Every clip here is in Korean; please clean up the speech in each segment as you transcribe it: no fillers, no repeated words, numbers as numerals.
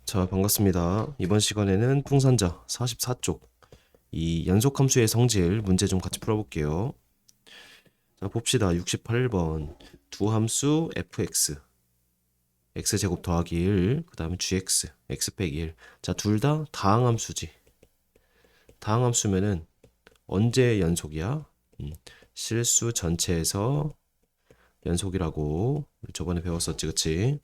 자, 반갑습니다. 이번 시간에는 풍선자 44쪽 이 연속함수의 성질 문제 좀 같이 풀어볼게요. 자, 봅시다. 68번 두 함수 fx x제곱 더하기 1, 그 다음에 gx x 빼기 1. 자, 둘 다 다항함수지. 다항함수면은 언제 연속이야? 실수 전체에서 연속이라고 저번에 배웠었지, 그치?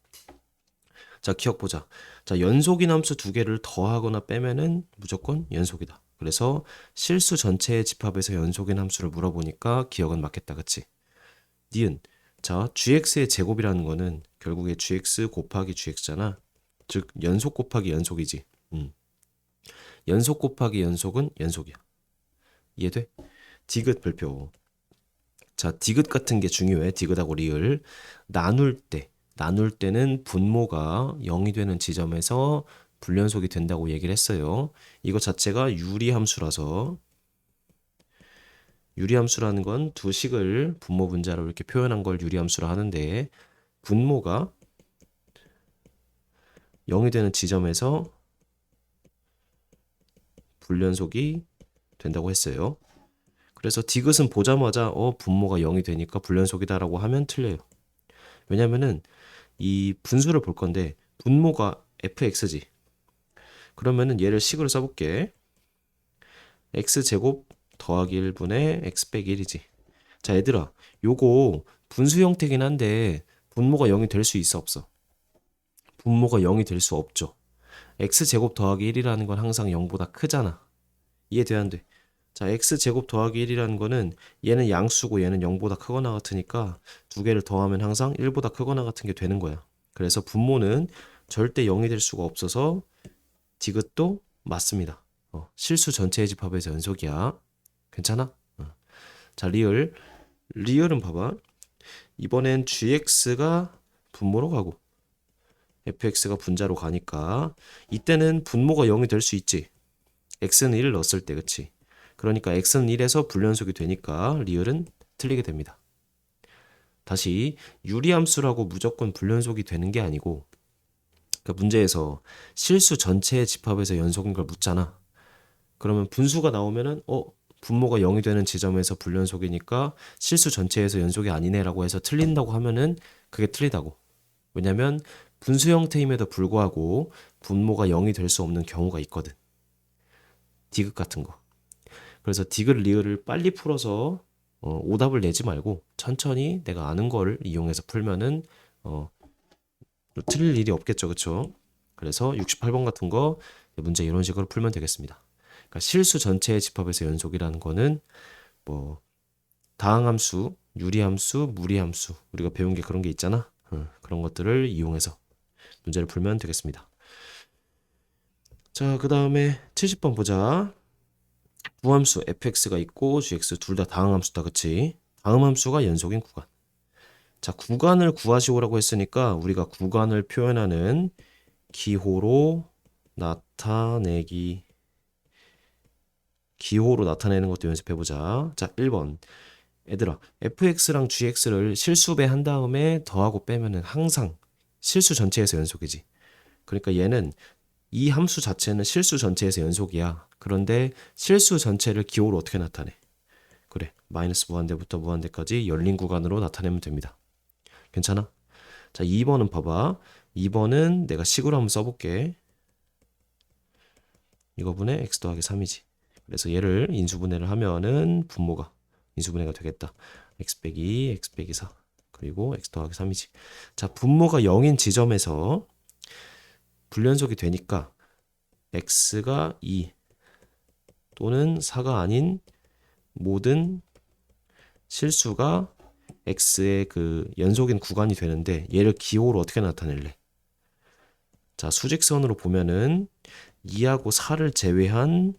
자, 기억 보자. 자, 연속인 함수 두 개를 더하거나 빼면은 무조건 연속이다. 그래서 실수 전체의 집합에서 연속인 함수를 물어보니까 기억은 맞겠다. 그치? 니은. 자, gx의 제곱이라는 거는 결국에 gx 곱하기 gx잖아. 즉, 연속 곱하기 연속이지. 연속 곱하기 연속은 연속이야. 이해돼? 디귿 별표. 자, 디귿 같은 게 중요해. 디귿하고 리을. 나눌 때는 분모가 0이 되는 지점에서 불연속이 된다고 얘기를 했어요. 이거 자체가 유리함수라서, 유리함수라는 건 두 식을 분모 분자로 이렇게 표현한 걸 유리함수라 하는데, 분모가 0이 되는 지점에서 불연속이 된다고 했어요. 그래서 디귿은 보자마자 분모가 0이 되니까 불연속이다라고 하면 틀려요. 왜냐면은 이 분수를 볼 건데 분모가 fx지. 그러면은 얘를 식으로 써볼게. x제곱 더하기 1분의 x 빼기 1이지. 자, 얘들아, 요거 분수 형태긴 한데 분모가 0이 될 수 있어, 없어? 분모가 0이 될 수 없죠. x제곱 더하기 1이라는 건 항상 0보다 크잖아. 이해돼야 안 돼? 자, x제곱 더하기 1이라는 거는 얘는 양수고 얘는 0보다 크거나 같으니까 두 개를 더하면 항상 1보다 크거나 같은 게 되는 거야. 그래서 분모는 절대 0이 될 수가 없어서 디귿도 맞습니다. 실수 전체의 집합에서 연속이야. 괜찮아? 자, 리을은 봐봐. 이번엔 gx가 분모로 가고 fx가 분자로 가니까 이때는 분모가 0이 될 수 있지. x는 1을 넣었을 때, 그치? 그러니까 x는 1에서 불연속이 되니까 리을은 틀리게 됩니다. 다시 유리함수라고 무조건 불연속이 되는 게 아니고, 그러니까 문제에서 실수 전체의 집합에서 연속인 걸 묻잖아. 그러면 분수가 나오면은 분모가 0이 되는 지점에서 불연속이니까 실수 전체에서 연속이 아니네라고 해서 틀린다고 하면은 그게 틀리다고. 왜냐면 분수 형태임에도 불구하고 분모가 0이 될 수 없는 경우가 있거든. 디귿 같은 거. 그래서 디귿 리을을 빨리 풀어서 오답을 내지 말고 천천히 내가 아는 거를 이용해서 풀면은 틀릴 일이 없겠죠, 그쵸? 그래서 68번 같은 거 문제 이런 식으로 풀면 되겠습니다. 그러니까 실수 전체의 집합에서 연속이라는 거는 뭐 다항함수, 유리함수, 무리함수 우리가 배운 게 그런 게 있잖아. 그런 것들을 이용해서 문제를 풀면 되겠습니다. 자, 그 다음에 70번 보자. 구함수 fx가 있고 gx 둘 다 다항함수다, 그치? 다음함수가 연속인 구간. 자, 구간을 구하시오라고 했으니까 우리가 구간을 표현하는 기호로 나타내기 기호로 나타내는 것도 연습해보자. 자, 1번. 얘들아, fx랑 gx를 실수배 한 다음에 더하고 빼면은 항상 실수 전체에서 연속이지. 그러니까 얘는 이 함수 자체는 실수 전체에서 연속이야. 그런데 실수 전체를 기호로 어떻게 나타내? 그래, 마이너스 무한대부터 무한대까지 열린 구간으로 나타내면 됩니다. 괜찮아? 자, 2번은 봐봐. 2번은 내가 식으로 한번 써볼게. 이거분의 x 더하기 3이지. 그래서 얘를 인수분해를 하면은 분모가 인수분해가 되겠다. x 빼기 x 빼기 4 그리고 x 더하기 3이지. 자, 분모가 0인 지점에서 불연속이 되니까 x가 2 또는 4가 아닌 모든 실수가 x의 그 연속인 구간이 되는데 얘를 기호로 어떻게 나타낼래? 자, 수직선으로 보면은 2하고 4를 제외한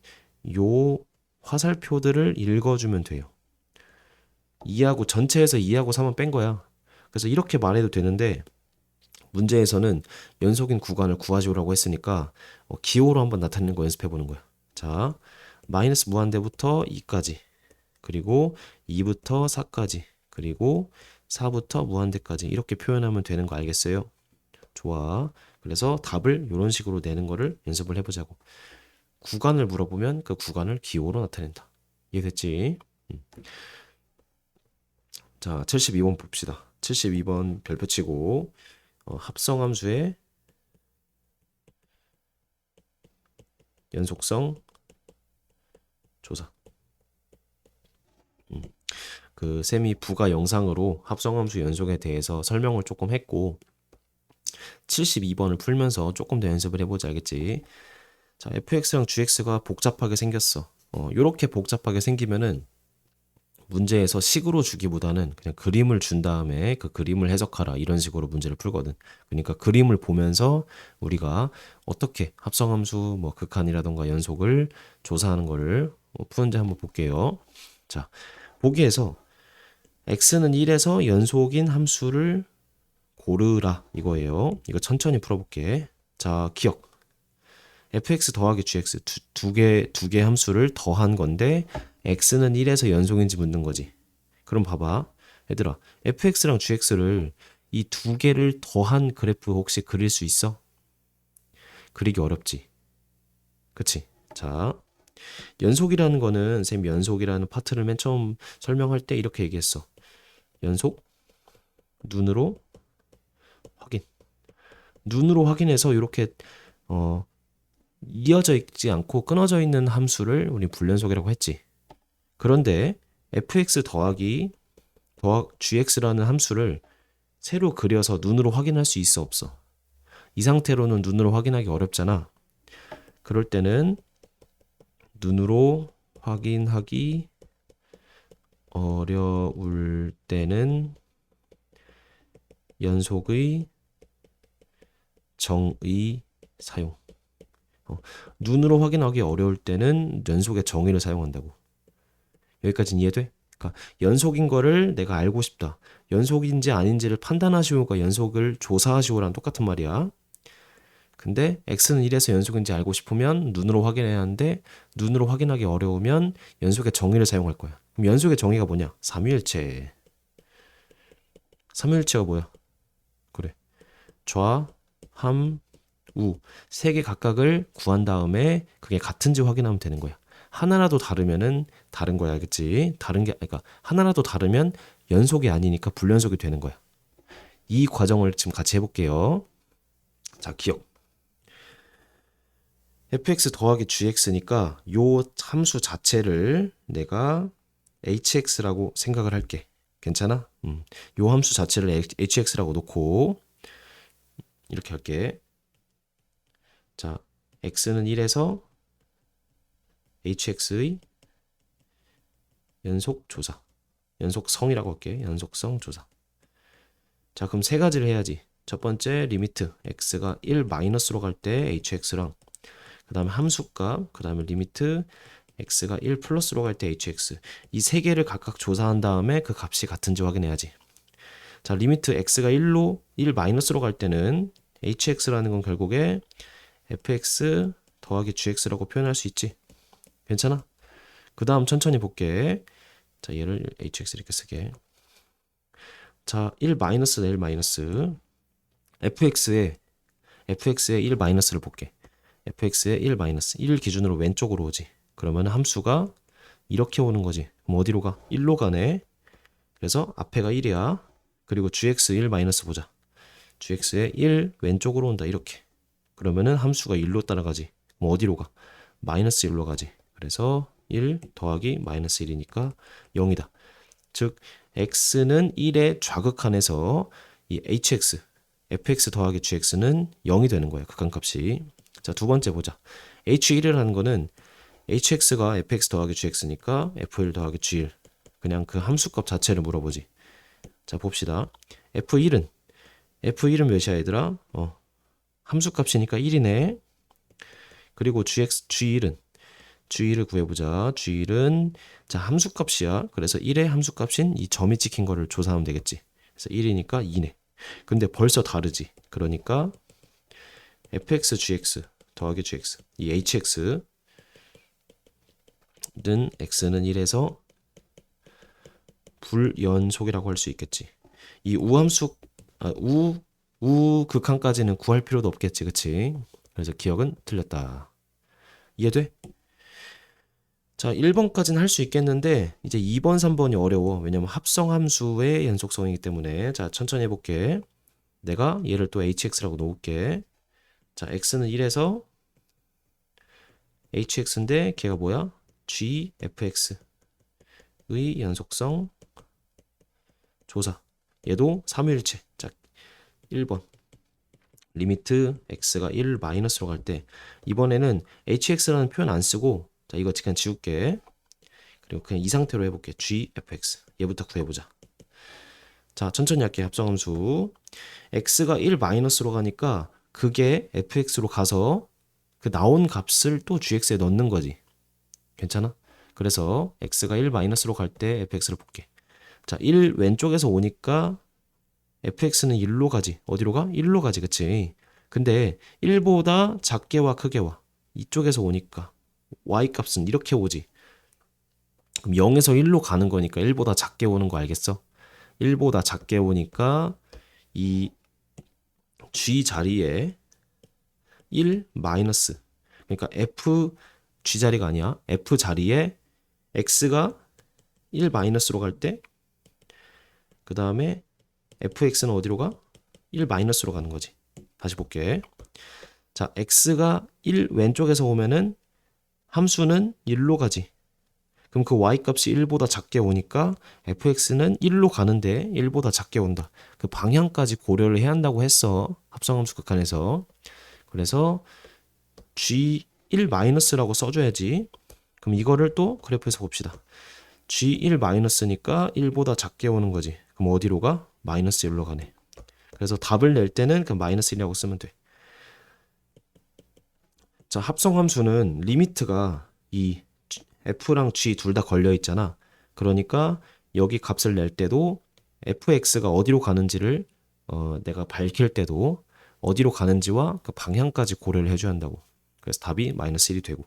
요 화살표들을 읽어주면 돼요. 2하고 전체에서 2하고 3은 뺀 거야. 그래서 이렇게 말해도 되는데 문제에서는 연속인 구간을 구하시오라고 했으니까 기호로 한번 나타내는 거 연습해 보는 거야. 자, 마이너스 무한대부터 2까지 그리고 2부터 4까지 그리고 4부터 무한대까지 이렇게 표현하면 되는 거 알겠어요? 좋아. 그래서 답을 이런 식으로 내는 거를 연습을 해보자고. 구간을 물어보면 그 구간을 기호로 나타낸다. 이해됐지? 자, 72번 봅시다. 72번 별표 치고 합성함수의 연속성 조사. 그 쌤이 부가 영상으로 합성함수 연속에 대해서 설명을 조금 했고 72번을 풀면서 조금 더 연습을 해보자. 알겠지? 자, fx랑 gx가 복잡하게 생겼어. 요렇게 복잡하게 생기면은 문제에서 식으로 주기보다는 그냥 그림을 준 다음에 그 그림을 해석하라 이런 식으로 문제를 풀거든. 그러니까 그림을 보면서 우리가 어떻게 합성함수 뭐 극한이라던가 연속을 조사하는 거를 푸는지 한번 볼게요. 자, 보기에서 x는 1에서 연속인 함수를 고르라 이거예요. 이거 천천히 풀어볼게. 자, 기억. fx 더하기 gx 두 개 함수를 더한 건데 x는 1에서 연속인지 묻는 거지. 그럼 봐봐. 얘들아, fx랑 gx를 이 두 개를 더한 그래프 혹시 그릴 수 있어? 그리기 어렵지. 그치? 자, 연속이라는 거는 쌤 연속이라는 파트를 맨 처음 설명할 때 이렇게 얘기했어. 연속, 눈으로 확인. 눈으로 확인해서 이렇게 이어져 있지 않고 끊어져 있는 함수를 우리 불연속이라고 했지. 그런데 fx 더하기 gx라는 함수를 새로 그려서 눈으로 확인할 수 있어 없어? 이 상태로는 눈으로 확인하기 어렵잖아. 그럴 때는 눈으로 확인하기 어려울 때는 연속의 정의 사용. 눈으로 확인하기 어려울 때는 연속의 정의를 사용한다고. 여기까지는 이해돼? 그러니까 연속인 거를 내가 알고 싶다. 연속인지 아닌지를 판단하시오가 연속을 조사하시오랑 똑같은 말이야. 근데 x는 1에서 연속인지 알고 싶으면 눈으로 확인해야 하는데 눈으로 확인하기 어려우면 연속의 정의를 사용할 거야. 그럼 연속의 정의가 뭐냐? 삼위일체. 삼위일체가 뭐야? 그래. 좌, 함, 우. 세 개 각각을 구한 다음에 그게 같은지 확인하면 되는 거야. 하나라도 다르면은 다른 거야. 알겠지? 다른 게, 그러니까 하나라도 다르면 연속이 아니니까 불연속이 되는 거야. 이 과정을 지금 같이 해볼게요. 자, 기억. fx 더하기 gx니까 요 함수 자체를 내가 hx라고 생각을 할게. 괜찮아? 요 함수 자체를 hx라고 놓고 이렇게 할게. 자, x는 1에서 hx의 연속 조사. 연속성이라고 할게. 연속성 조사. 자, 그럼 세 가지를 해야지. 첫 번째 리미트 x가 1 마이너스로 갈 때 hx랑 그 다음에 함수값, 그 다음에 리미트 x가 1 플러스로 갈 때 hx. 이 세 개를 각각 조사한 다음에 그 값이 같은지 확인해야지. 자, 리미트 x가 1 마이너스로 갈 때는 hx라는 건 결국에 fx 더하기 gx라고 표현할 수 있지. 괜찮아? 그 다음 천천히 볼게. 자, 얘를 hx 이렇게 쓰게. 자, 1 마이너스다, 1 마이너스. fx의 1 마이너스를 볼게. fx의 1 마이너스. 1 기준으로 왼쪽으로 오지. 그러면 함수가 이렇게 오는 거지. 그럼 어디로 가? 1로 가네. 그래서 앞에가 1이야. 그리고 gx 1 마이너스 보자. gx의 1 왼쪽으로 온다. 이렇게. 그러면은 함수가 1로 따라가지. 그럼 어디로 가? 마이너스 1로 가지. 그래서 1 더하기 마이너스 1이니까 0이다. 즉 x는 1의 좌극한에서 이 hx, fx 더하기 gx는 0이 되는 거야. 극한값이. 자, 두 번째 보자. h1이라는 거는 hx가 fx 더하기 gx니까 f1 더하기 g1. 그냥 그 함수값 자체를 물어보지. 자, 봅시다. f1은 몇이야 얘들아? 함수값이니까 1이네. 그리고 G1을 구해보자. G1은 자 함수값이야. 그래서 1의 함수값인 이 점이 찍힌 거를 조사하면 되겠지. 그래서 1이니까 2네. 근데 벌써 다르지. 그러니까 fx, gx 더하기 gx 이 hx는 x는 1에서 불연속이라고 할 수 있겠지. 이 우함수 우극한까지는 구할 필요도 없겠지, 그치? 그래서 기억은 틀렸다. 이해돼? 자, 1번까지는 할 수 있겠는데 이제 2번, 3번이 어려워. 왜냐면 합성함수의 연속성이기 때문에. 자, 천천히 해볼게. 내가 얘를 또 hx라고 놓을게. 자, x는 1에서 hx인데 걔가 뭐야? gfx의 연속성 조사. 얘도 삼위일체. 자, 1번. 리미트 x가 1 마이너스로 갈 때 이번에는 hx라는 표현 안 쓰고 자, 이거 그냥 지울게. 그리고 그냥 이 상태로 해볼게. gfx. 얘부터 구해보자. 자, 천천히 할게. 합성함수. x가 1 마이너스로 가니까 그게 fx로 가서 그 나온 값을 또 gx에 넣는 거지. 괜찮아? 그래서 x가 1 마이너스로 갈 때 fx를 볼게. 자, 1 왼쪽에서 오니까 fx는 1로 가지. 어디로 가? 1로 가지. 그치? 근데 1보다 작게 와 크게 와. 이쪽에서 오니까 y값은 이렇게 오지. 그럼 0에서 1로 가는 거니까 1보다 작게 오는 거 알겠어? 1보다 작게 오니까 이 g 자리에 1 마이너스 그러니까 f g 자리가 아니야. f 자리에 x가 1 마이너스로 갈 때 그 다음에 fx는 어디로 가? 1 마이너스로 가는 거지. 다시 볼게. 자, x가 1 왼쪽에서 오면은 함수는 1로 가지. 그럼 그 y값이 1보다 작게 오니까 fx는 1로 가는데 1보다 작게 온다. 그 방향까지 고려를 해야 한다고 했어. 합성함수 극한에서. 그래서 g1-라고 써줘야지. 그럼 이거를 또 그래프에서 봅시다. g1-니까 1보다 작게 오는 거지. 그럼 어디로 가? 마이너스 1로 가네. 그래서 답을 낼 때는 그 마이너스 1이라고 쓰면 돼. 자, 합성함수는 리미트가 이 f랑 g 둘 다 걸려 있잖아. 그러니까 여기 값을 낼 때도 fx가 어디로 가는지를 내가 밝힐 때도 어디로 가는지와 그 방향까지 고려를 해줘야 한다고. 그래서 답이 마이너스 1이 되고.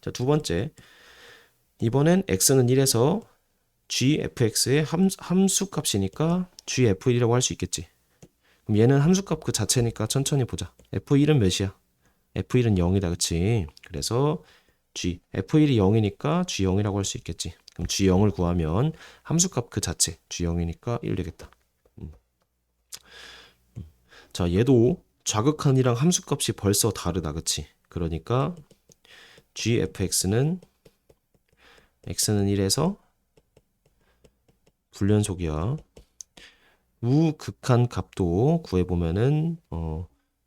자, 두 번째. 이번엔 x는 1에서 gfx의 함수값이니까 gf1이라고 할 수 있겠지. 그럼 얘는 함수값 그 자체니까 천천히 보자. f1은 몇이야? f1은 0이다. 그치? 그래서 f1이 0이니까 g0이라고 할 수 있겠지. 그럼 g0을 구하면 함수값 그 자체 g0이니까 1 되겠다. 자, 얘도 좌극한이랑 함수값이 벌써 다르다. 그치? 그러니까 gfx는 x는 1에서 불연속이야. 우극한 값도 구해보면은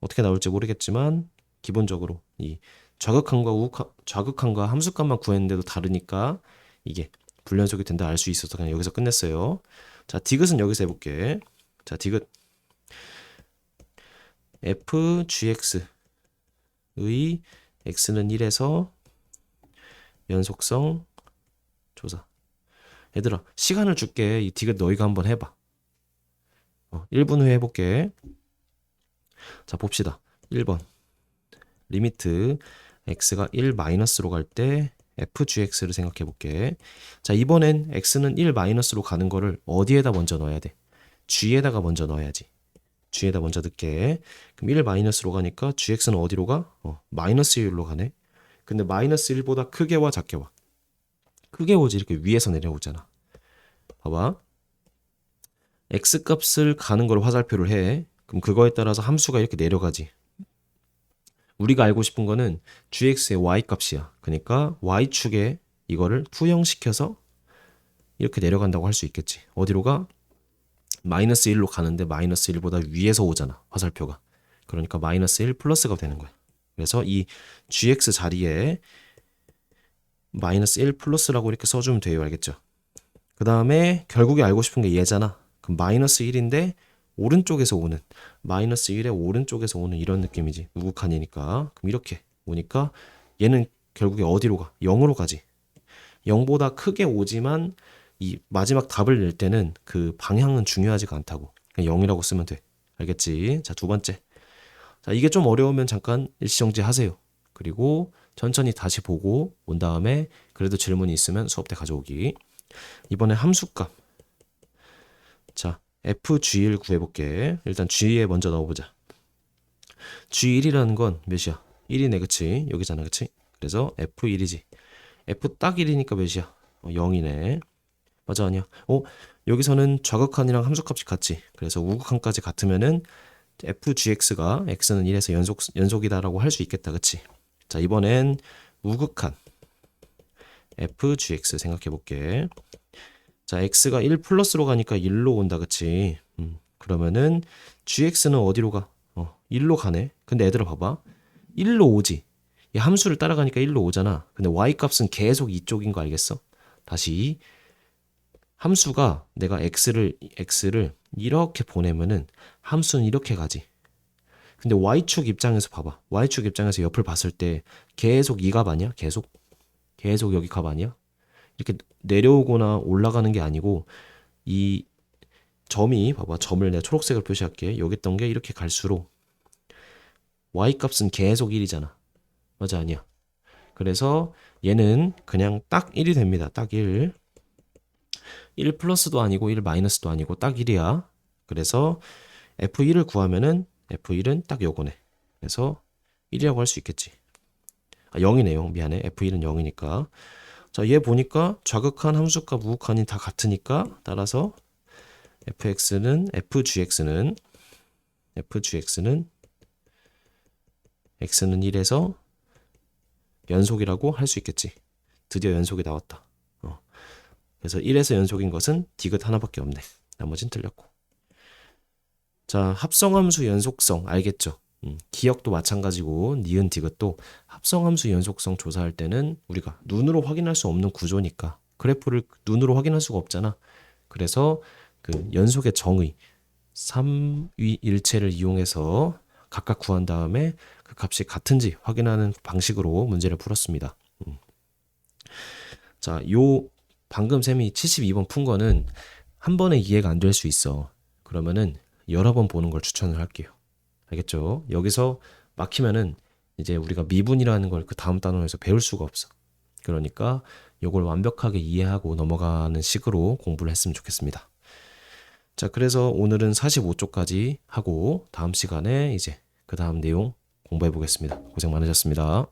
어떻게 나올지 모르겠지만 기본적으로 이 좌극한과 함수값만 구했는데도 다르니까 이게 불연속이 된다 알 수 있어서 그냥 여기서 끝냈어요. 자, 디귿은 여기서 해볼게. 자, 디귿 fgx의 x는 1에서 연속성 조사. 얘들아, 시간을 줄게. 이 디귿 너희가 한번 해봐. 1분 후에 해볼게. 자, 봅시다. 1번. 리미트 x가 1 마이너스로 갈 때 fgx를 생각해 볼게. 자, 이번엔 x는 1 마이너스로 가는 거를 어디에다 먼저 넣어야 돼? g에다가 먼저 넣어야지. g에다 먼저 넣게. 그럼 1 마이너스로 가니까 gx는 어디로 가? 마이너스 1로 가네. 근데 마이너스 1보다 크게 와 작게 와? 크게 오지. 이렇게 위에서 내려오잖아. 봐봐. x값을 가는 걸 화살표를 해. 그럼 그거에 따라서 함수가 이렇게 내려가지. 우리가 알고 싶은 거는 gx의 y값이야. 그러니까 y축에 이거를 투영시켜서 이렇게 내려간다고 할 수 있겠지. 어디로 가? 마이너스 1로 가는데 마이너스 1보다 위에서 오잖아. 화살표가. 그러니까 마이너스 1 플러스가 되는 거야. 그래서 이 gx 자리에 마이너스 1 플러스라고 이렇게 써주면 돼요. 알겠죠? 그 다음에 결국에 알고 싶은 게 얘잖아. 그럼 마이너스 1인데 오른쪽에서 오는 마이너스 1의 오른쪽에서 오는 이런 느낌이지. 우극한이니까. 그럼 이렇게 오니까 얘는 결국에 어디로 가? 0으로 가지. 0보다 크게 오지만 이 마지막 답을 낼 때는 그 방향은 중요하지가 않다고. 그냥 0이라고 쓰면 돼. 알겠지? 자, 두 번째. 자, 이게 좀 어려우면 잠깐 일시정지 하세요. 그리고 천천히 다시 보고 온 다음에 그래도 질문이 있으면 수업 때 가져오기. 이번에 함수값. 자, FG1 구해볼게. 일단 G에 먼저 넣어보자. G1이라는 건 몇이야? 1이네, 그치? 여기잖아, 그치? 그래서 F1이지. F 딱 1이니까 몇이야? 0이네. 맞아, 아니야? 여기서는 좌극한이랑 함수값이 같지. 그래서 우극한까지 같으면은 FGX가 X는 1에서 연속이다라고 할 수 있겠다, 그치? 자, 이번엔 우극한 FGX 생각해볼게. 자, X가 1 플러스로 가니까 1로 온다, 그치? 그러면은 GX는 어디로 가? 1로 가네. 근데 얘들아 봐봐. 1로 오지. 이 함수를 따라가니까 1로 오잖아. 근데 Y 값은 계속 이쪽인 거 알겠어? 다시 함수가 내가 x를 이렇게 보내면은 함수는 이렇게 가지. 근데 y축 입장에서 봐봐. y축 입장에서 옆을 봤을 때 계속 이 값 아니야? 계속 여기 값 아니야? 이렇게 내려오거나 올라가는 게 아니고 이 점이 봐봐. 점을 내가 초록색으로 표시할게. 여기 있던 게 이렇게 갈수록 y 값은 계속 1이잖아. 맞아, 아니야? 그래서 얘는 그냥 딱 1이 됩니다. 딱 1. 1 플러스도 아니고 1 마이너스도 아니고 딱 1이야. 그래서 F1을 구하면은 F1은 딱 요거네. 그래서 1이라고 할 수 있겠지. 0이네, 0. 미안해. F1은 0이니까. 자, 얘 보니까 좌극한, 함수값, 우극한이 다 같으니까 따라서 FGX는 X는 1에서 연속이라고 할 수 있겠지. 드디어 연속이 나왔다. 그래서 1에서 연속인 것은 디귿 하나밖에 없네. 나머진 틀렸고. 자, 합성함수 연속성 알겠죠? 기억도 마찬가지고 니은 디귿도 합성함수 연속성 조사할 때는 우리가 눈으로 확인할 수 없는 구조니까 그래프를 눈으로 확인할 수가 없잖아. 그래서 그 연속의 정의 3위 일체를 이용해서 각각 구한 다음에 그 값이 같은지 확인하는 방식으로 문제를 풀었습니다. 자, 요 방금 쌤이 72번 푼 거는 한 번에 이해가 안 될 수 있어. 그러면은 여러 번 보는 걸 추천을 할게요. 알겠죠? 여기서 막히면은 이제 우리가 미분이라는 걸 그 다음 단원에서 배울 수가 없어. 그러니까 이걸 완벽하게 이해하고 넘어가는 식으로 공부를 했으면 좋겠습니다. 자, 그래서 오늘은 45쪽까지 하고 다음 시간에 이제 그 다음 내용 공부해 보겠습니다. 고생 많으셨습니다.